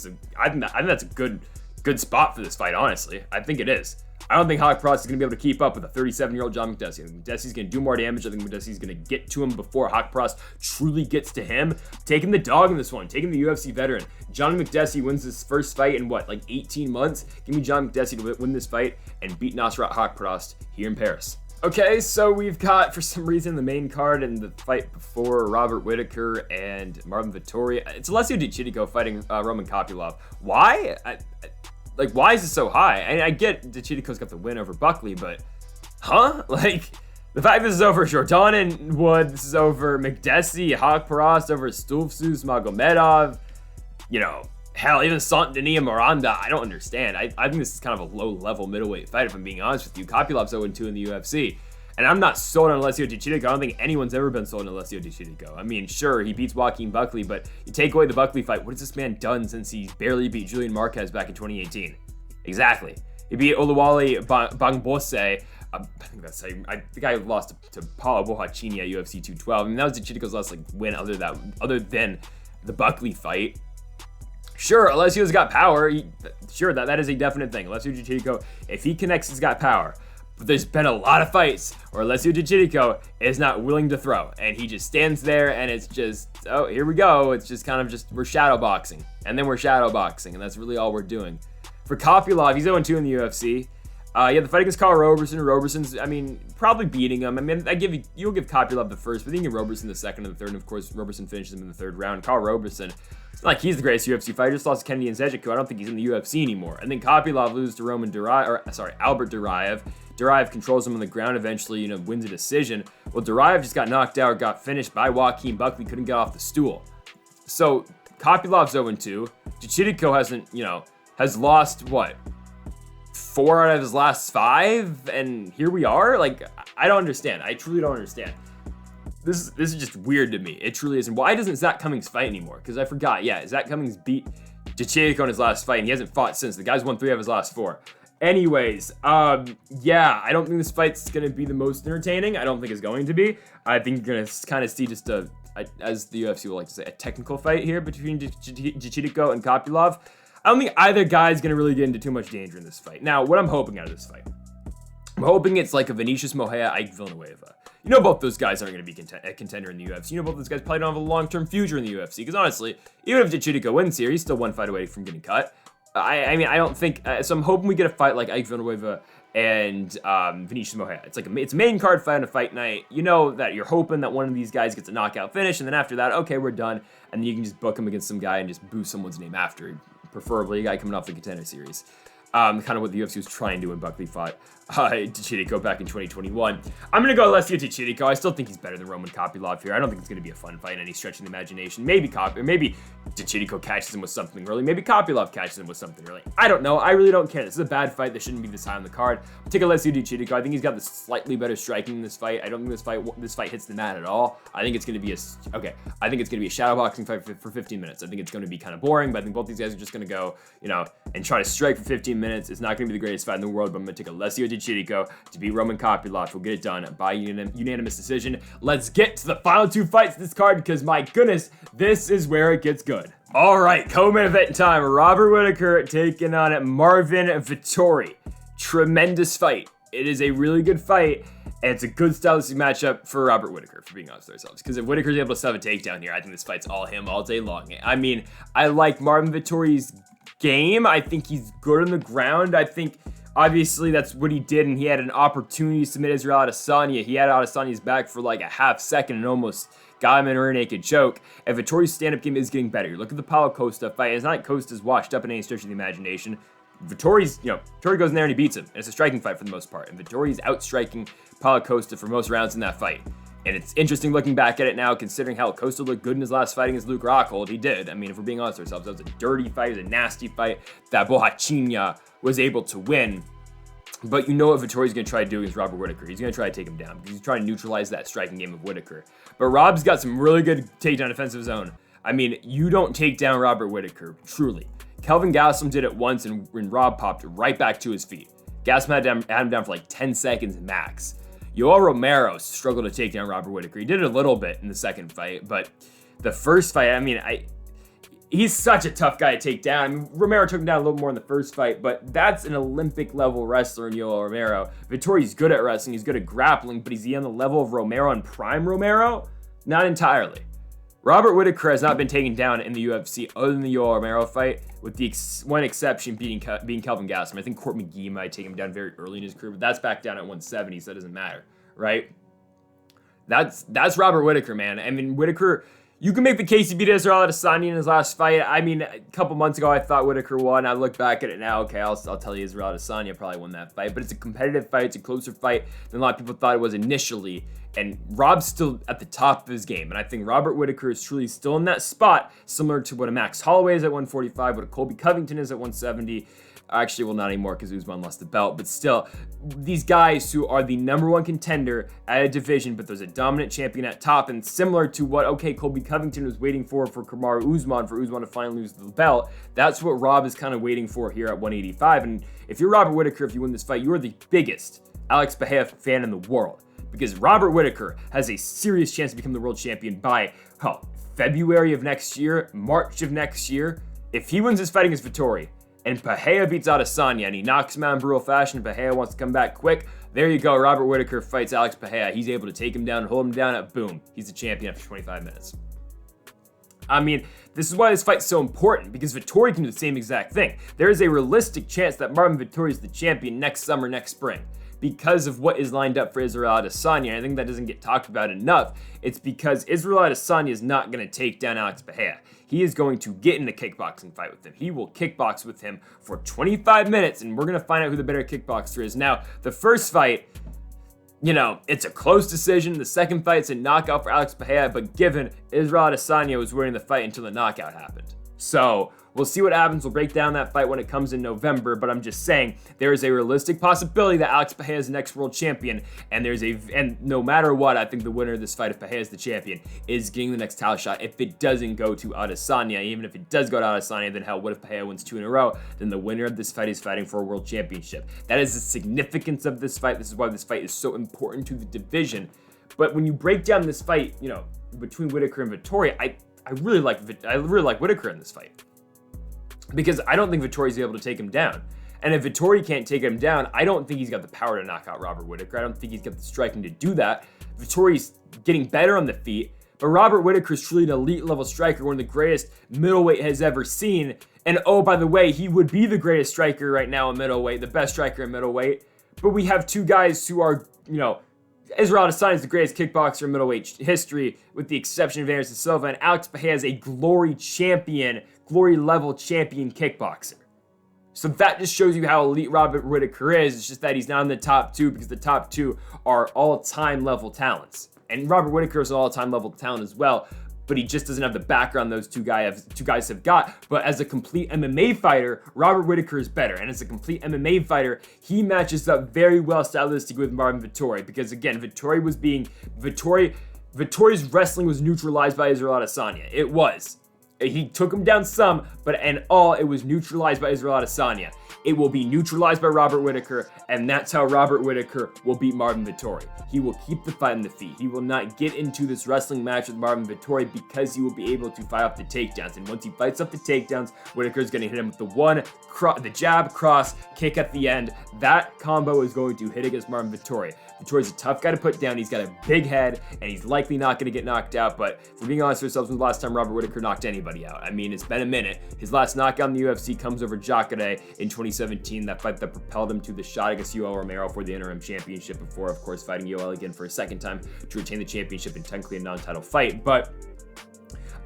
that's a good spot for this fight, honestly. I think it is. I don't think Haqparast is going to be able to keep up with a 37-year-old John Makdessi. I think Makdessi's going to do more damage. I think Makdessi's going to get to him before Haqparast truly gets to him. Taking the dog in this one. Taking the UFC veteran. John Makdessi wins this first fight in 18 months? Give me John Makdessi to win this fight and beat Nasrat Haqparast here in Paris. Okay, so we've got, for some reason, the main card and the fight before Robert Whittaker and Marvin Vettori. It's Alessio Di Chirico fighting Roman Kopylov. Why? Why is it so high? I get DeChirico's got the win over Buckley, but the fact this is over Jourdain and Wood, this is over Magdessi, Haqparast, over Stoltzfus, Magomedov, hell, even Saint-Denis and Miranda, I don't understand. I think this is kind of a low-level middleweight fight, if I'm being honest with you. Kopylov's 0-2 in the UFC. And I'm not sold on Alessio Di Chirico. I don't think anyone's ever been sold on Alessio Di Chirico. I mean, sure, he beats Joaquin Buckley, but you take away the Buckley fight, what has this man done since he barely beat Julian Marquez back in 2018? Exactly. He beat Oluwale Bangbose. I think I lost to Paulo Bohachini at UFC 212. I mean, that was Di Chirico's last win other than the Buckley fight. Sure, Alessio's got power. That is a definite thing. Alessio Di Chirico, if he connects, he's got power. But there's been a lot of fights where Alessio Di Chirico is not willing to throw, and he just stands there, and it's just, oh, here we go. It's just kind of just, we're shadow boxing, and then we're shadow boxing, and that's really all we're doing. For Kopylov, he's 0-2 in the UFC. The fight against Carl Roberson. Roberson's, probably beating him. You'll give Kopylov the first, but then you give Roberson the second and the third, and of course, Roberson finishes him in the third round. Carl Roberson, it's not like he's the greatest UFC fighter. Just lost to Kennedy and Zejico. I don't think he's in the UFC anymore. And then Kopylov loses to Albert Duraev. Duraev controls him on the ground, eventually, wins a decision. Well, Duraev just got knocked out, got finished by Joaquin Buckley, couldn't get off the stool. So, Kopylov's 0-2. Chirico has lost, 4 out of his last 5, and here we are? I don't understand. I truly don't understand. This is just weird to me. It truly is. And why doesn't Zach Cummings fight anymore? Because I forgot. Yeah, Zach Cummings beat Chirico in his last fight, and he hasn't fought since. The guy's won 3 of his last 4. Anyways, I don't think this fight's going to be the most entertaining. I don't think it's going to be. I think you're going to kind of see just as the UFC will like to say, a technical fight here between Chirico and Kopylov. I don't think either guy's going to really get into too much danger in this fight. Now, what I'm hoping out of this fight, I'm hoping it's like a Vinicius Moreira, Ike Villanueva. Both those guys aren't going to be a contender in the UFC. Both those guys probably don't have a long-term future in the UFC. Because honestly, even if Chirico wins here, he's still 1 fight away from getting cut. I don't think, so I'm hoping we get a fight like Ike Villanueva and Vinicius Moreira. It's a main card fight on a fight night. That you're hoping that one of these guys gets a knockout finish, and then after that, okay, we're done. And then you can just book him against some guy and just boo someone's name after. Preferably a guy coming off the Contender Series. Kind of what the UFC was trying to do when Buckley fought Chirico back in 2021. I'm going to go Alessio Di Chirico. I still think he's better than Roman Kopylov here. I don't think it's going to be a fun fight in any stretch of the imagination. Maybe Di Chirico catches him with something early. Maybe Kopylov catches him with something early. I don't know. I really don't care. This is a bad fight. That shouldn't be this high on the card. I'll take Alessio Di Chirico. I think he's got the slightly better striking in this fight. I don't think this fight hits the mat at all. I think it's going to be a shadow boxing fight for 15 minutes. I think it's going to be kind of boring, but I think both these guys are just going to go, and try to strike for 15 minutes. It's not going to be the greatest fight in the world, but I'm going to take Alessio Di Chirico to beat Roman Kopylov, who'll get it done by unanimous decision. Let's get to the final 2 fights of this card, because my goodness, this is where it gets good. All right, co-main event time. Robert Whittaker taking on Marvin Vettori. Tremendous fight. It is a really good fight, and it's a good stylistic matchup for Robert Whittaker, for being honest with ourselves. Because if Whittaker's able to set a takedown here, I think this fight's all him all day long. I like Marvin Vettori's game. I think he's good on the ground. I think obviously that's what he did, and he had an opportunity to submit Israel Adesanya. He had Adesanya's back for like a half second and almost got him in a rear naked choke. And Vettori's stand-up game is getting better. You look at the Paulo Costa fight. It's not like Costa's washed up in any stretch of the imagination. Vettori goes in there and he beats him. And it's a striking fight for the most part. And Vettori's outstriking Paulo Costa for most rounds in that fight. And it's interesting looking back at it now, considering how Costa looked good in his last fight against Luke Rockhold. He did. If we're being honest with ourselves, that was a dirty fight. It was a nasty fight that Bohachinia was able to win. But you know what Vettori's going to try to do against Robert Whittaker. He's going to try to take him down, because he's trying to neutralize that striking game of Whittaker. But Rob's got some really good takedown defense of his own. You don't take down Robert Whittaker, truly. Kelvin Gastelum did it once, and Rob popped right back to his feet. Gastelum had him down for like 10 seconds max. Yoel Romero struggled to take down Robert Whittaker. He did it a little bit in the second fight, but the first fight, he's such a tough guy to take down. Romero took him down a little more in the first fight, but that's an Olympic-level wrestler in Yoel Romero. Vettori's good at wrestling, he's good at grappling, but is he on the level of Romero and prime Romero? Not entirely. Robert Whittaker has not been taken down in the UFC other than the Yoel Romero fight, with the one exception being Kelvin Gastelum. I think Court McGee might take him down very early in his career, but that's back down at 170, so that doesn't matter, right? That's Robert Whittaker, man. Whittaker, you can make the case he beat Israel Adesanya in his last fight. A couple months ago, I thought Whittaker won. I look back at it now. Okay, I'll tell you Israel Adesanya probably won that fight. But it's a competitive fight. It's a closer fight than a lot of people thought it was initially. And Rob's still at the top of his game. And I think Robert Whittaker is truly still in that spot, similar to what a Max Holloway is at 145, what a Colby Covington is at 170. Actually, well, not anymore because Usman lost the belt, but still, these guys who are the number one contender at a division, but there's a dominant champion at top, and similar to what, Colby Covington was waiting for Kamaru Usman, for Usman to finally lose the belt, that's what Rob is kind of waiting for here at 185, and if you're Robert Whittaker, if you win this fight, you are the biggest Alex Bahia fan in the world, because Robert Whittaker has a serious chance to become the world champion by, February of next year, March of next year. If he wins this fight against Vettori, and Pereira beats Adesanya, and he knocks him out in brutal fashion. Pereira wants to come back quick. There you go. Robert Whittaker fights Alex Pereira. He's able to take him down and hold him down. And boom, he's the champion after 25 minutes. I mean, this is why this fight's so important, because Vettori can do the same exact thing. There is a realistic chance that Marvin Vettori is the champion next summer, next spring, because of what is lined up for Israel Adesanya. I think that doesn't get talked about enough. It's because Israel Adesanya is not going to take down Alex Pereira. He is going to get in a kickboxing fight with him. He will kickbox with him for 25 minutes, and we're going to find out who the better kickboxer is. Now, the first fight, you know, it's a close decision. The second fight's a knockout for Alex Pereira, but given Israel Adesanya was winning the fight until the knockout happened. So we'll see what happens. We'll break down that fight when it comes in November, but I'm just saying there is a realistic possibility that Alex Pereira is the next world champion, and no matter what, I think the winner of this fight, if Pereira is the champion, is getting the next title shot. If it doesn't go to Adesanya, even if it does go to Adesanya, then hell, what if Pereira wins 2 in a row? Then the winner of this fight is fighting for a world championship. That is the significance of this fight. This is why this fight is so important to the division. But when you break down this fight, you know, between Whittaker and Vettori, I really like Whittaker in this fight, because I don't think Vettori's able to take him down. And if Vettori can't take him down, I don't think he's got the power to knock out Robert Whittaker. I don't think he's got the striking to do that. Vettori's getting better on the feet, but Robert Whittaker is truly an elite level striker, one of the greatest middleweight has ever seen. And oh, by the way, he would be the greatest striker right now in middleweight, the best striker in middleweight. But we have two guys who are, you know, Israel Adesanya is the greatest kickboxer in middleweight history, with the exception of Errens Silva, and Alex Pereira is a glory level champion kickboxer. So that just shows you how elite Robert Whittaker is. It's just that he's not in the top 2, because the top 2 are all-time level talents. And Robert Whittaker is an all-time level talent as well, but he just doesn't have the background those two guys have got. But as a complete MMA fighter, Robert Whittaker is better. And as a complete MMA fighter, he matches up very well stylistically with Marvin Vettori. Because again, Vettori's wrestling was neutralized by Israel Adesanya. It was. He took him down some, but in all, it was neutralized by Israel Adesanya. It will be neutralized by Robert Whittaker, and that's how Robert Whittaker will beat Marvin Vettori. He will keep the fight on the feet. He will not get into this wrestling match with Marvin Vettori, because he will be able to fight off the takedowns. And once he fights off the takedowns, Whittaker is going to hit him with the jab, cross, kick at the end. That combo is going to hit against Marvin Vettori. Vettori's a tough guy to put down. He's got a big head, and he's likely not going to get knocked out. But if we're being honest with ourselves, when's the last time Robert Whittaker knocked anybody out? I mean, it's been a minute. His last knockout in the UFC comes over Gane in 2017, that fight that propelled him to the shot against Yoel Romero for the interim championship, before, of course, fighting Yoel again for a second time to retain the championship in technically a non-title fight. But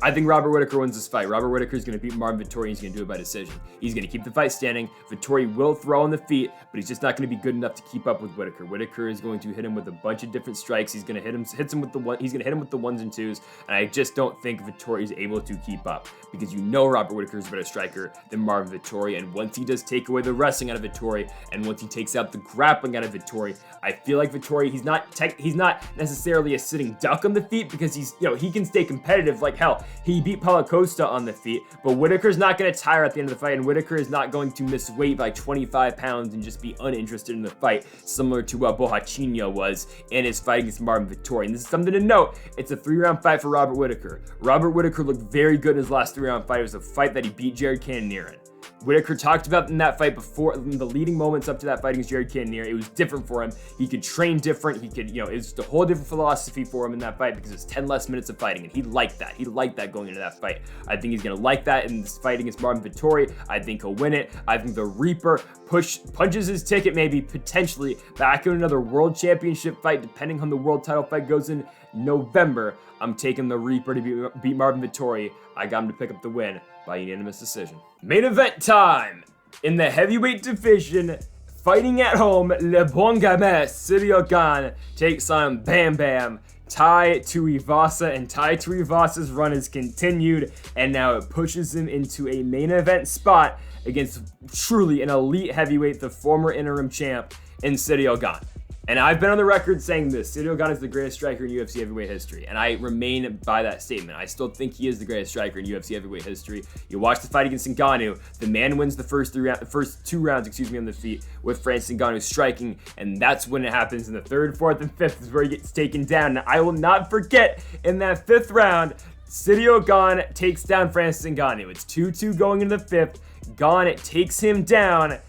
I think Robert Whittaker wins this fight. Robert Whittaker is going to beat Marvin Vettori, and he's going to do it by decision. He's going to keep the fight standing. Vettori will throw on the feet, but he's just not going to be good enough to keep up with Whittaker. Whittaker is going to hit him with a bunch of different strikes. He's going to hit him with the ones and twos, and I just don't think Vettori is able to keep up, because you know Robert Whittaker is a better striker than Marvin Vettori. And once he does take away the wrestling out of Vettori, and once he takes out the grappling out of Vettori, I feel like Vettori, he's not necessarily a sitting duck on the feet, because he can stay competitive. Like hell, he beat Paulo Costa on the feet, but Whittaker's not going to tire at the end of the fight, and Whittaker is not going to miss weight by 25 pounds and just be uninterested in the fight, similar to what Borrachinho was in his fight against Marvin Vettori. And this is something to note. It's a 3-round fight for Robert Whittaker. Robert Whittaker looked very good in his last 3-round fight. It was a fight that he beat Jared Cannonier in. Whittaker talked about in that fight before, in the leading moments up to that fight against Jared Cannonier, it was different for him. He could train different. He could, it was just a whole different philosophy for him in that fight, because it's 10 less minutes of fighting, and he liked that. He liked that going into that fight. I think he's going to like that in this fight against Marvin Vettori. I think he'll win it. I think the Reaper punches his ticket, maybe potentially back in another world championship fight, depending on the world title fight goes in November. I'm taking the Reaper to beat Marvin Vettori. I got him to pick up the win by unanimous decision. Main event time! In the heavyweight division, fighting at home, Le Bon Gamin, Cyril Gane takes on Bam Bam, Tai Tuivasa, and Tai Tuivasa's run is continued, and now it pushes him into a main event spot against truly an elite heavyweight, the former interim champ, in Cyril Gane. And I've been on the record saying this: Cyril Gane is the greatest striker in UFC heavyweight history, and I remain by that statement. I still think he is the greatest striker in UFC heavyweight history. You watch the fight against Ngannou, the man wins the first two rounds on the feet with Francis Ngannou striking, and that's when it happens in the third, fourth, and fifth is where he gets taken down. Now, I will not forget, in that fifth round, Cyril Gane takes down Francis Ngannou. It's 2-2 going into the fifth. Gane takes him down,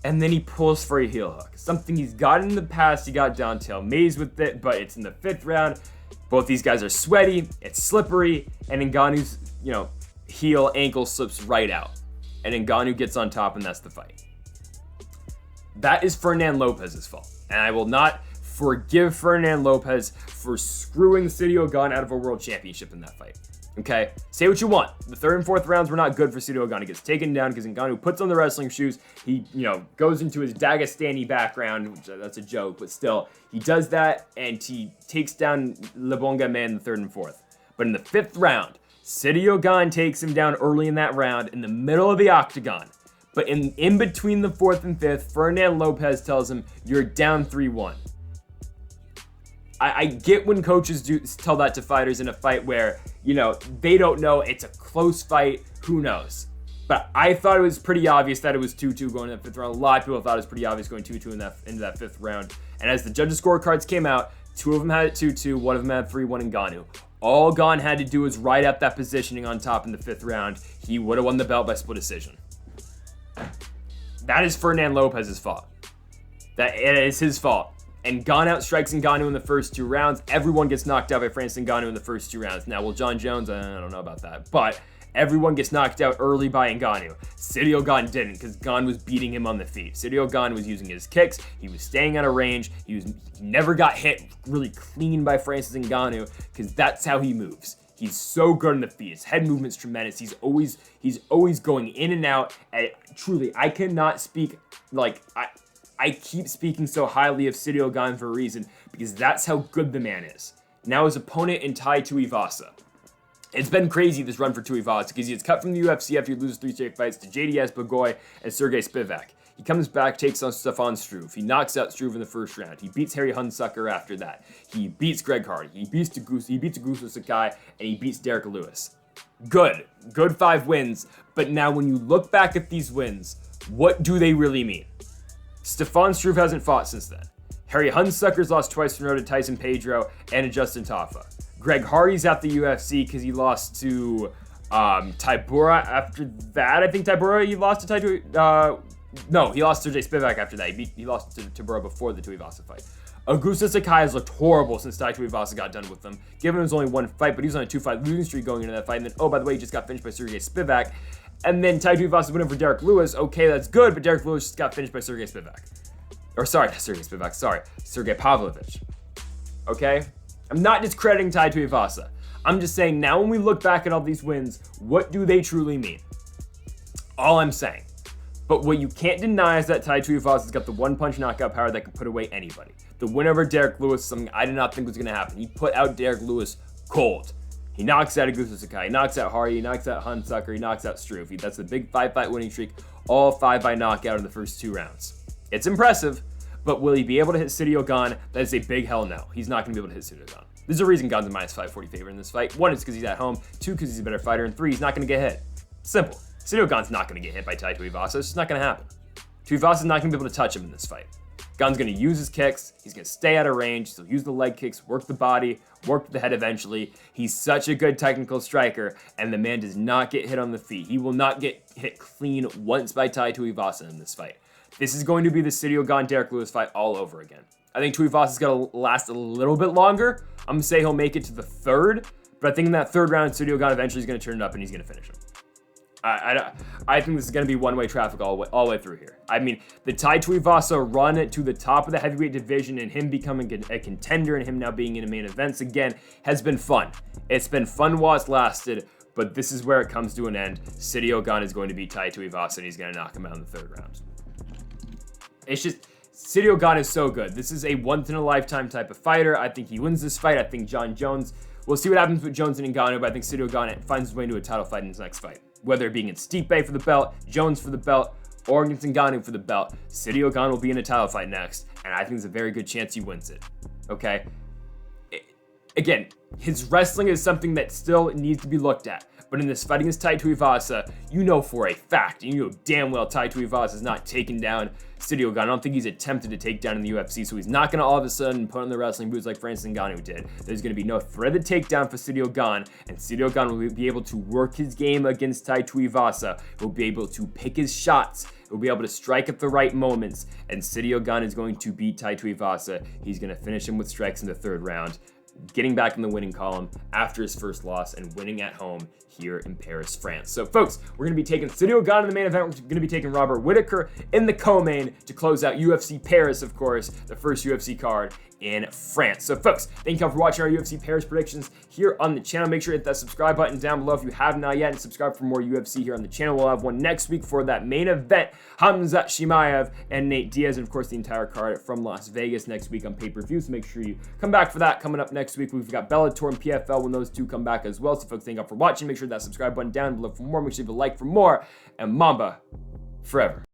and then he pulls for a heel hook. Something he's gotten in the past. He got down tail maze with it, but it's in the 5th round. Both these guys are sweaty, it's slippery, and Ngannou's, heel ankle slips right out. And Ngannou gets on top, and that's the fight. That is Fernand Lopez's fault. And I will not forgive Fernand Lopez for screwing Ciryl Gane out of a world championship in that fight. Okay? Say what you want. The 3rd and 4th rounds were not good for Ciryl Gane. He gets taken down because Ngannou puts on the wrestling shoes. He, goes into his Dagestani background, which that's a joke, but still, he does that, and he takes down Le Bon Gamin in the 3rd and 4th. But in the 5th round, Ciryl Gane takes him down early in that round in the middle of the octagon. But in between the 4th and 5th, Fernand Lopez tells him, you're down 3-1. I get when coaches tell that to fighters in a fight where, they don't know, it's a close fight, who knows. But I thought it was pretty obvious that it was 2-2 going into that 5th round. A lot of people thought it was pretty obvious going 2-2 into that 5th round. And as the judges' scorecards came out, 2 of them had it 2-2, 1 of them had 3-1 in Ngannou. All Gane had to do was ride out that positioning on top in the 5th round. He would have won the belt by split decision. That is Fernand Lopez's fault. That it is his fault. And Gane outstrikes Ngannou in the first 2 rounds. Everyone gets knocked out by Francis Ngannou in the first 2 rounds. Now, will John Jones? I don't know about that. But everyone gets knocked out early by Ngannou. Ciryl Gane didn't, because Gane was beating him on the feet. Ciryl Gane was using his kicks. He was staying out of range. He never got hit really clean by Francis Ngannou, because that's how he moves. He's so good on the feet. His head movement's tremendous. He's always going in and out. Truly, I cannot speak I keep speaking so highly of Ciryl Gane for a reason, because that's how good the man is. Now his opponent in Tai Tuivasa. It's been crazy, this run for Tuivasa, because he gets cut from the UFC after he loses 3 straight fights to JDS, Bagoy, and Sergey Spivak. He comes back, takes on Stefan Struve. He knocks out Struve in the 1st round. He beats Harry Hunsucker after that. He beats Greg Hardy. He beats Augusto Sakai, and he beats Derek Lewis. Good 5 wins, but now when you look back at these wins, what do they really mean? Stefan Struve hasn't fought since then. Harry Hunsucker's lost twice in a row to Tyson Pedro and to Justin Tafa. Greg Hardy's at the UFC because he lost to Tybura after that. I think Tybura, he lost to no, he lost to Sergey Spivak after that. He lost to Tybura before the Tuivasa fight. Augusto Sakai has looked horrible since Tai Tuivasa got done with him. Given it was only 1 fight, but he was on a 2-fight losing streak going into that fight. And then, by the way, he just got finished by Sergey Spivak. And then Tai Tuivasa went in for Derek Lewis. Okay, that's good, but Derek Lewis just got finished by Sergey Spivak. Sergey Pavlovich. Okay? I'm not discrediting Tai Tuivasa. I'm just saying, now when we look back at all these wins, what do they truly mean? All I'm saying. But what you can't deny is that Tai Tuivasa's got the one-punch knockout power that can put away anybody. The win over Derek Lewis is something I did not think was going to happen. He put out Derek Lewis cold. He knocks out Augusto Sakai, he knocks out Hardy, he knocks out Hunsucker, he knocks out Struve. That's a big 5-fight winning streak, all 5 by knockout in the first 2 rounds. It's impressive, but will he be able to hit Ciryl Gane? That is a big hell no. He's not going to be able to hit Ciryl Gane. There's a reason Gane's a minus 540 favorite in this fight. 1 is because he's at home, 2 because he's a better fighter, and 3, he's not going to get hit. Simple. Ciryl Gane's not going to get hit by Tai Tuivasa. It's just not going to happen. Tuivasa's not going to be able to touch him in this fight. Gane's going to use his kicks. He's going to stay out of range. He'll use the leg kicks, work the body, work the head eventually. He's such a good technical striker, and the man does not get hit on the feet. He will not get hit clean once by Tai Tuivasa in this fight. This is going to be the Ciryl Gane Derek Lewis fight all over again. I think Tuivasa's going to last a little bit longer. I'm going to say he'll make it to the 3rd, but I think in that 3rd round, Ciryl Gane eventually is going to turn it up and he's going to finish him. I think this is going to be one-way traffic all the way through here. I mean, the Tai Tuivasa run to the top of the heavyweight division and him becoming a contender and him now being in the main events again has been fun. It's been fun while it's lasted, but this is where it comes to an end. Ciryl Gane is going to beat Tai Tuivasa and he's going to knock him out in the 3rd round. It's just, Ciryl Gane is so good. This is a once-in-a-lifetime type of fighter. I think he wins this fight. I think John Jones, we'll see what happens with Jones and Ngannou, but I think Ciryl Gane finds his way into a title fight in his next fight. Whether it being in Stipe for the belt, Jones for the belt, or against Ngannou for the belt, Ciryl Gane will be in a title fight next, and I think there's a very good chance he wins it. Okay? again, his wrestling is something that still needs to be looked at. But in this fight against Tai Tuivasa, you know for a fact, and you know damn well Tai Tuivasa is not taking down Cyril Gane. I don't think he's attempted to take down in the UFC, so he's not going to all of a sudden put on the wrestling boots like Francis Ngannou did. There's going to be no threat of takedown for Cyril Gane, and Cyril Gane will be able to work his game against Tai Tuivasa. He'll be able to pick his shots. He'll be able to strike at the right moments, and Cyril Gane is going to beat Tai Tuivasa. He's going to finish him with strikes in the third round, getting back in the winning column after his first loss and winning at home here in Paris, France. So folks, we're going to be taking Cyril Gane in the main event. We're going to be taking Robert Whittaker in the co-main to close out UFC Paris, of course, the first UFC card in France. So folks, thank you all for watching our UFC Paris predictions here on the channel. Make sure to hit that subscribe button down below if you have not yet, and subscribe for more UFC here on the channel. We'll have one next week for that main event, Khamzat Chimaev and Nate Diaz, and of course the entire card from Las Vegas next week on pay-per-view. So make sure you come back for that. Coming up next week, we've got Bellator and PFL when those two come back as well. So folks, thank you all for watching. Make sure that subscribe button down below for more. Make sure to leave a like for more, and Mamba forever.